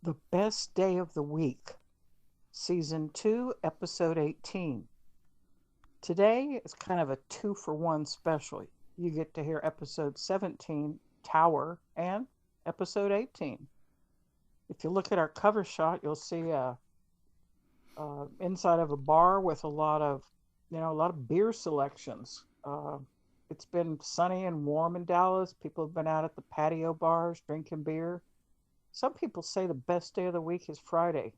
The Best Day of the Week, Season 2, Episode 18. Today is kind of a two for one special. You get to hear Episode 17, Tower, and Episode 18. If you look at our cover shot, you'll see inside of a bar with a lot of beer selections. It's been sunny and warm in Dallas. People have been out at the patio bars drinking beer. Some people say the best day of the week is Friday.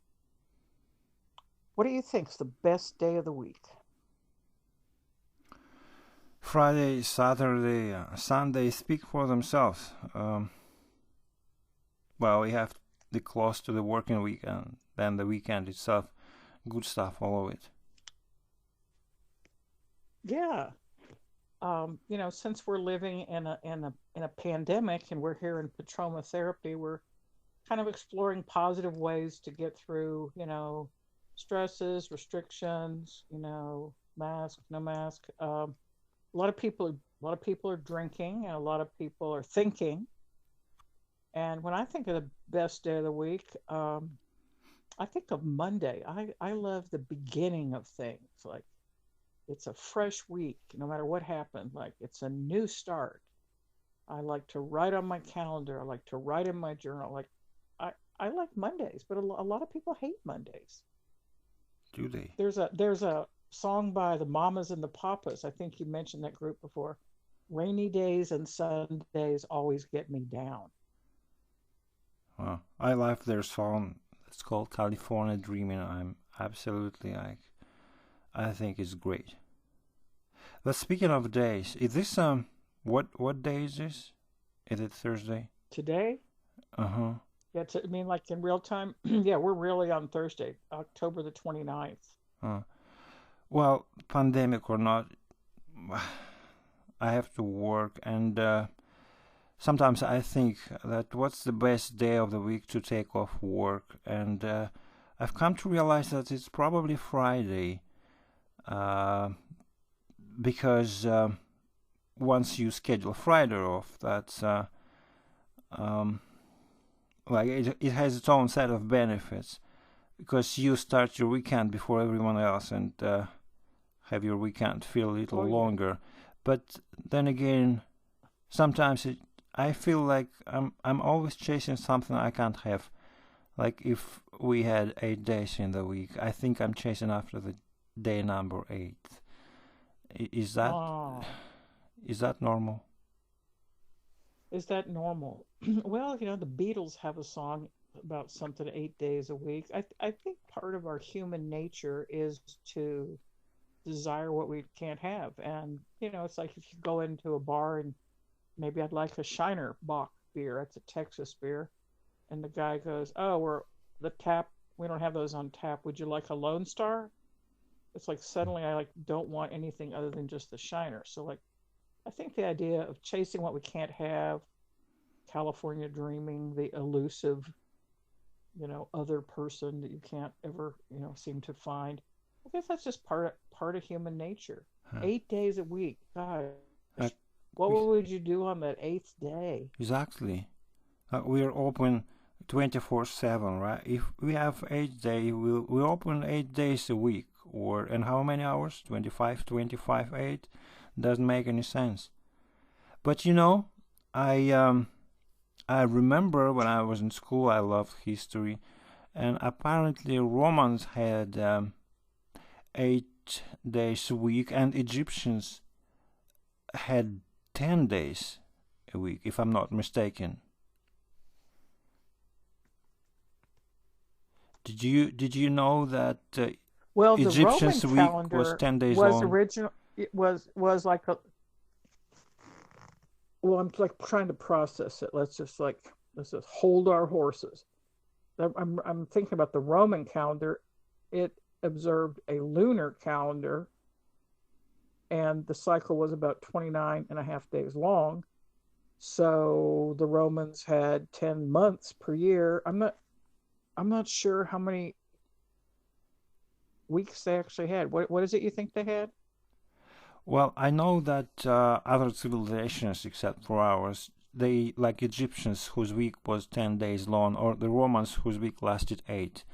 What do you think is the best day of the week? Friday, Saturday, Sunday speak for themselves. Well, we have the close to the working week and then the weekend itself. Good stuff, all of it. Yeah. Since we're living in a pandemic and we're here in Petroma therapy, we're kind of exploring positive ways to get through, stresses, restrictions, mask, no mask. A lot of people are drinking, and a lot of people are thinking. And when I think of the best day of the week, I think of Monday. I love the beginning of things. Like it's a fresh week, no matter what happened. Like it's a new start. I like to write on my calendar. I like to write in my journal. I like Mondays, but a lot of people hate Mondays. Do they? There's a song by the Mamas and the Papas. I think you mentioned that group before. Rainy days and Sundays always get me down. Well, I love their song. It's called California Dreaming. I'm absolutely like, I think it's great. But speaking of days, is this what day is this? Is it Thursday? Today, Uh-huh. yeah, I mean like in real time. Yeah, we're really on Thursday, October the 29th. Uh, well, pandemic or not, I have to work, and sometimes I think that what's the best day of the week to take off work, and I've come to realize that it's probably Friday, uh, because once you schedule Friday off, that's um, like it has its own set of benefits because you start your weekend before everyone else and have your weekend feel a little Oh yeah. longer. But then again, sometimes I feel like I'm always chasing something I can't have. Like if we had 8 days in the week, I think I'm chasing after the day number 8. Is that Oh, is that normal? is that normal? Well, the Beatles have a song about something 8 days a week. I think part of our human nature is to desire what we can't have. And, it's like if you go into a bar and maybe I'd like a Shiner Bock beer. That's a Texas beer. And the guy goes, "Oh, the tap, we don't have those on tap. Would you like a Lone Star?" It's like suddenly I like don't want anything other than just the Shiner. So like I think the idea of chasing what we can't have, California dreaming, the elusive, other person that you can't ever, seem to find. I guess that's just part of human nature. Huh. 8 days a week. Gosh, Uh, what we, would you do on that eighth day? exactly. We are open 24/7, right? If we have 8 days, we open 8 days a week, or and how many hours? 25, 25, 8. Doesn't make any sense. But I remember when I was in school, I loved history, and apparently Romans had 8 days a week, and Egyptians had 10 days a week, if I'm not mistaken. Did you know that Well, the Roman Egyptians' week was calendar 10 days was long? original. It was like a. Well, I'm like trying to process it. Let's just hold our horses. I'm thinking about the Roman calendar. It observed a lunar calendar, and the cycle was about 29 and a half days long. So the Romans had 10 months per year. I'm not sure how many weeks they actually had. What is it you think they had? Well, I know that other civilizations, except for ours, they like Egyptians whose week was 10 days long, or the Romans whose week lasted 8.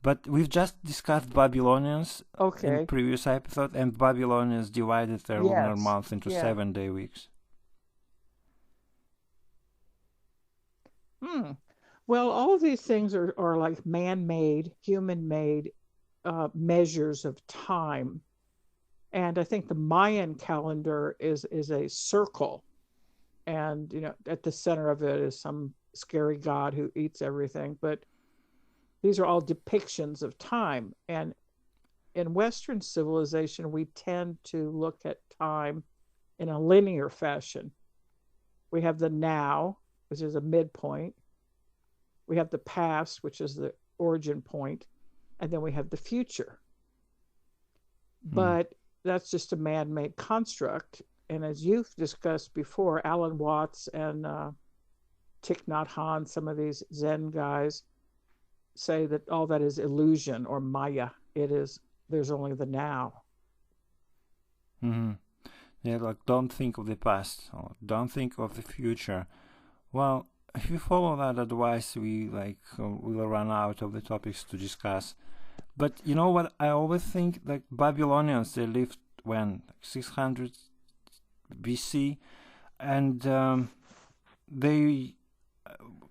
But we've just discussed Babylonians in Okay. previous episode, and Babylonians divided their lunar Yes. month into Yeah. 7-day weeks. Hmm. Well, all of these things are like man-made, human-made measures of time. And I think the Mayan calendar is a circle, and at the center of it is some scary god who eats everything. But these are all depictions of time. And in Western civilization, we tend to look at time in a linear fashion. We have the now, which is a midpoint. We have the past, which is the origin point, and then we have the future. Hmm. But that's just a man-made construct. And as you've discussed before, Alan Watts and Thich Nhat Hanh, some of these Zen guys say that all that is illusion or Maya. It is there's only the now. Hmm. Yeah, like don't think of the past, or don't think of the future. Well, if we follow that advice, we'll run out of the topics to discuss. But you know what? I always think like Babylonians, they lived when 600 BC, and they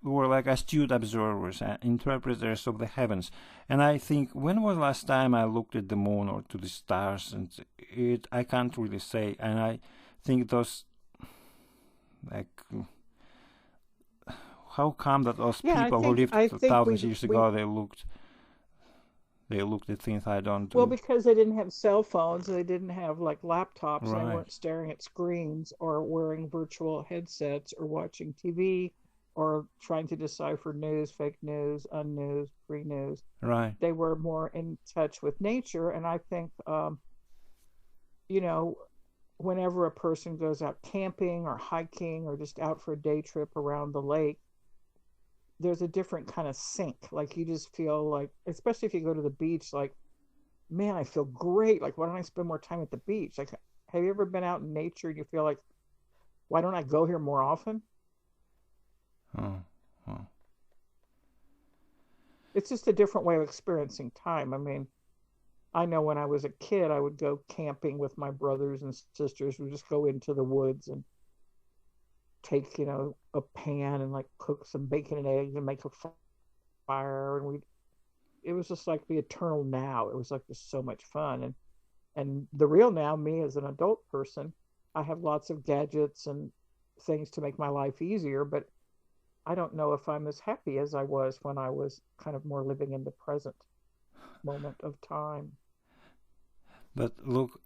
were like astute observers and interpreters of the heavens. And I think, when was last time I looked at the moon or to the stars? And I can't really say. And I think those, like, how come that those Yeah, people who lived I think thousands of years ago, they looked at things I don't well, do. because they didn't have cell phones, they didn't have like laptops, and they Right, weren't staring at screens or wearing virtual headsets or watching TV or trying to decipher news, fake news, unnews, free news. right. They were more in touch with nature. And I think, you know, whenever a person goes out camping or hiking or just out for a day trip around the lake, there's a different kind of sync. Like you just feel like, especially if you go to the beach, like, man, I feel great. Like, why don't I spend more time at the beach? Like, have you ever been out in nature and you feel like, why don't I go here more often? Oh, oh. It's just a different way of experiencing time. I mean, I know when I was a kid, I would go camping with my brothers and sisters. We just go into the woods and take, a pan and like cook some bacon and eggs and make a fire. And it was just like the eternal now. It was like just so much fun. And the real now, me as an adult person, I have lots of gadgets and things to make my life easier, but I don't know if I'm as happy as I was when I was kind of more living in the present moment of time. But look,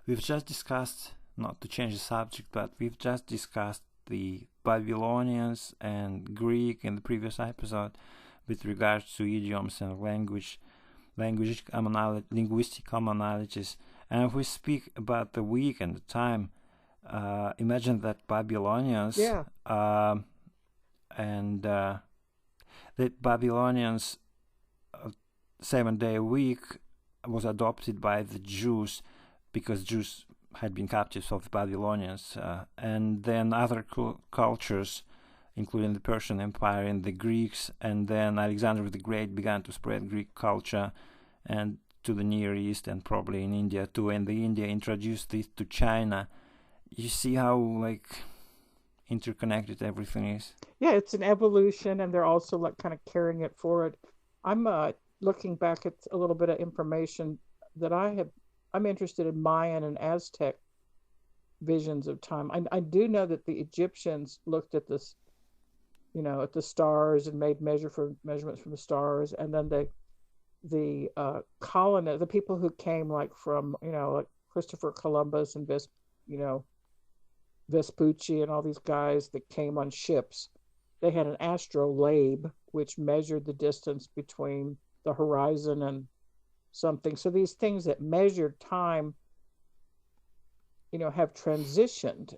we've just discussed, not to change the subject, but we've just discussed the Babylonians and Greek in the previous episode with regards to idioms and linguistic commonalities. And if we speak about the week and the time, imagine that Babylonians Yeah. and the Babylonians 7-day week was adopted by the Jews, because Jews had been captives of the Babylonians, and then other cultures, including the Persian Empire and the Greeks, and then Alexander the Great began to spread Greek culture and to the Near East, and probably in India too, and the India introduced it to China. You see how interconnected everything is. Yeah, it's an evolution, and they're also like kind of carrying it forward. I'm looking back at a little bit of information that I'm interested in Mayan and Aztec visions of time. I do know that the Egyptians looked at this, at the stars and made measurements from the stars, and then the colonists, the people who came like from, like Christopher Columbus and you know, Vespucci and all these guys that came on ships, they had an astrolabe which measured the distance between the horizon and something. So these things that measured time, have transitioned.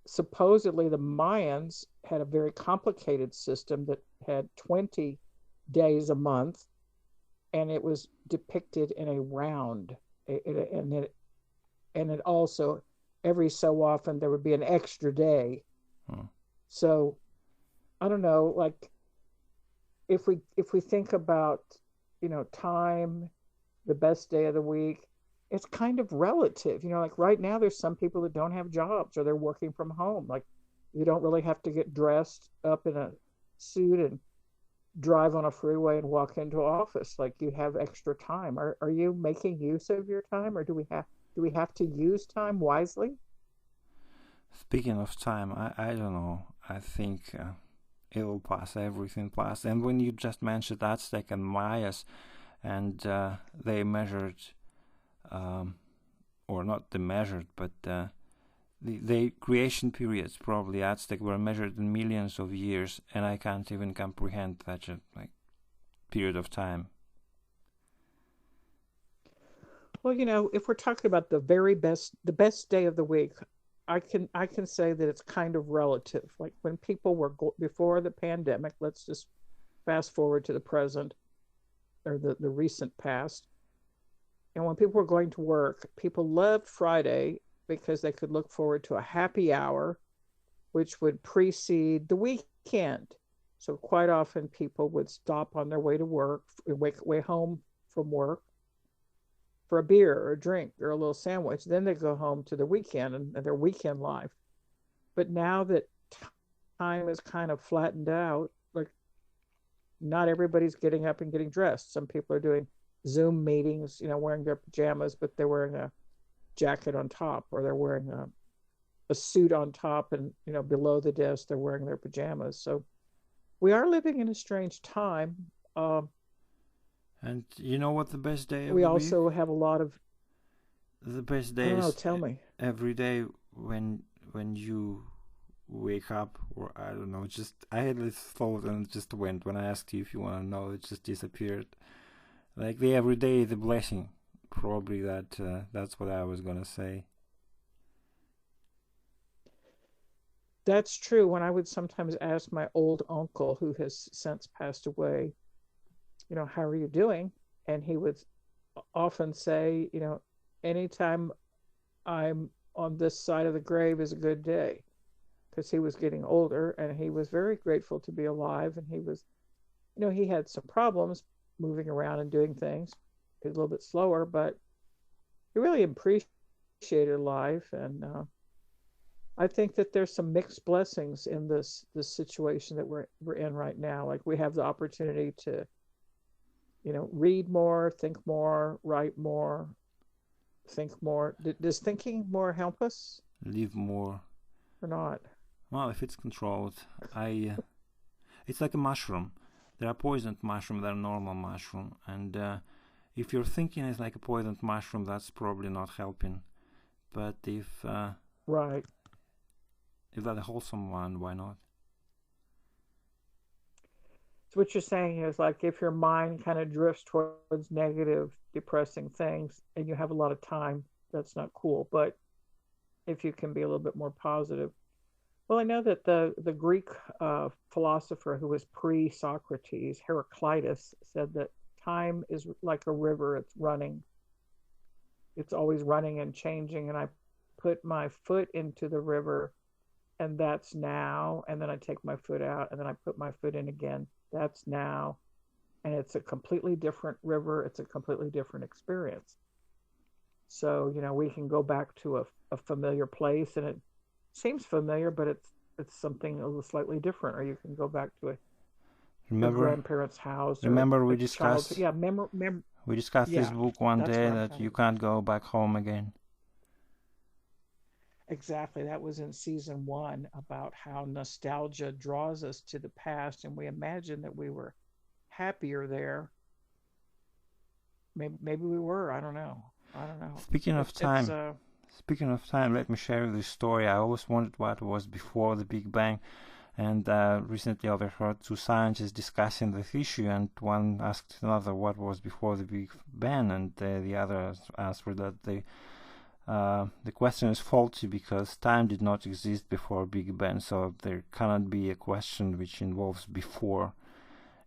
Supposedly, the Mayans had a very complicated system that had 20 days a month, and it was depicted in a round. And it also every so often there would be an extra day. Hmm. So I don't know, like if we think about, time, the best day of the week, it's kind of relative. Like right now there's some people that don't have jobs or they're working from home. Like you don't really have to get dressed up in a suit and drive on a freeway and walk into office. Like you have extra time. Are you making use of your time, or do we have to use time wisely? Speaking of time, I don't know. I think it'll pass. Everything pass. And when you just mentioned Aztec and Mayas, and they measured, um, or not they measured, but the creation periods probably Aztec were measured in millions of years, and I can't even comprehend such a like period of time. Well, if we're talking about the best day of the week, I can say that it's kind of relative. Like when people were before the pandemic, let's just fast forward to the present, or the recent past. And when people were going to work, people loved Friday because they could look forward to a happy hour, which would precede the weekend. So quite often people would stop on their way to work, way home from work, for a beer or a drink or a little sandwich. Then they go home to their weekend and their weekend life. But now that time is kind of flattened out, like not everybody's getting up and getting dressed. Some people are doing Zoom meetings, wearing their pajamas, but they're wearing a jacket on top, or they're wearing a suit on top, and below the desk they're wearing their pajamas. So we are living in a strange time. And you know what the best day of We the week? also have a lot of, The best I day don't know, is tell me. every day when you wake up, or I don't know. Just I had this thought and it just went. When I asked you if you want to know, it just disappeared. Like the everyday, the blessing. Probably that's what I was gonna say. That's true. When I would sometimes ask my old uncle, who has since passed away, how are you doing? And he would often say, anytime I'm on this side of the grave is a good day, because he was getting older and he was very grateful to be alive. And he had some problems moving around and doing things. He was a little bit slower, but he really appreciated life. And I think that there's some mixed blessings in this situation that we're in right now. Like we have the opportunity to, read more, think more, write more, think more. Does thinking more help us Live more. or not? Well, if it's controlled, I. It's like a mushroom. There are poisoned mushroom, there are normal mushroom, and if your thinking is like a poisoned mushroom, that's probably not helping. But Right. if that's a wholesome one, why not? So what you're saying is, like, if your mind kind of drifts towards negative, depressing things, and you have a lot of time, that's not cool. But if you can be a little bit more positive. Well, I know that the Greek philosopher who was pre-Socrates, Heraclitus, said that time is like a river. It's always running and changing. And I put my foot into the river, and that's now. And then I take my foot out, and then I put my foot in again. That's now. And it's a completely different river. It's a completely different experience. So, we can go back to a familiar place, and it seems familiar, but it's something a little slightly different. Or you can go back to your Remember, grandparents' house, or remember a childhood. Yeah, we discussed this yeah, book one that's day what I'm that trying you to. can't go back home again. Exactly. That was in season one, about how nostalgia draws us to the past, and we imagine that we were happier there. Maybe we were. I don't know. I don't know. Speaking It, of it's time, Speaking of time, let me share this story. I always wondered what was before the Big Bang, and recently overheard two scientists discussing this issue, and one asked another what was before the Big Bang, and the other answered that the question is faulty because time did not exist before Big Bang, so there cannot be a question which involves before.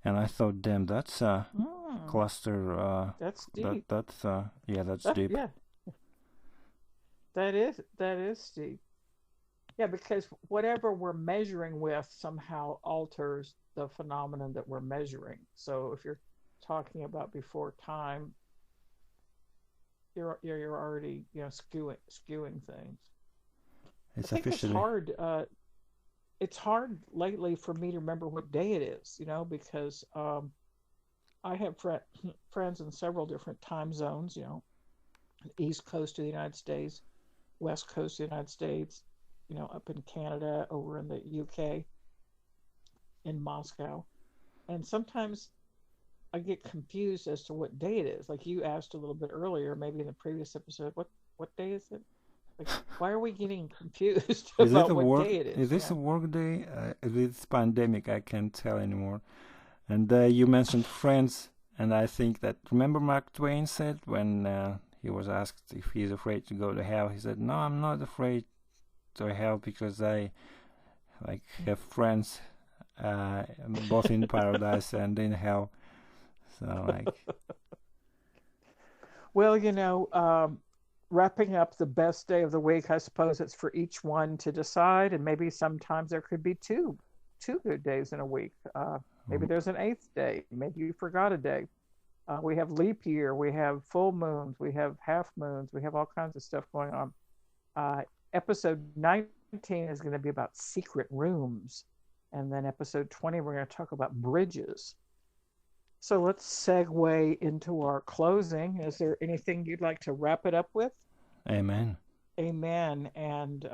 And I thought, damn, that's a cluster. that's deep. That's yeah, that's That deep. yeah, that is steep. Yeah, because whatever we're measuring with somehow alters the phenomenon that we're measuring. So if you're talking about before time, you're already skewing things. I It's think officially. it's hard lately for me to remember what day it is, because I have friends in several different time zones, East Coast of the United States, West Coast of the United States, up in Canada, over in the UK, in Moscow. And sometimes I get confused as to what day it is. Like you asked a little bit earlier, maybe in the previous episode, what day is it? Like, why are we getting confused Is it about a what work? day it Is is? this a work day? This pandemic, I can't tell anymore. And you mentioned friends, and I think that remember Mark Twain said when he was asked if he's afraid to go to hell, he said, "No, I'm not afraid to hell because I like have friends, both in paradise and in hell." So like, Well, wrapping up the best day of the week, I suppose it's for each one to decide, and maybe sometimes there could be two good days in a week. Maybe mm, there's an eighth day. Maybe you forgot a day. We have leap year, we have full moons, we have half moons, we have all kinds of stuff going on. Uh, Episode 19 is going to be about secret rooms, and then episode 20 we're going to talk about bridges. So let's segue into our closing. Is there anything you'd like to wrap it up with? amen. Amen. And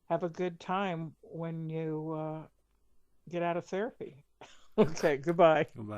have a good time when you get out of therapy. Okay, goodbye. Goodbye.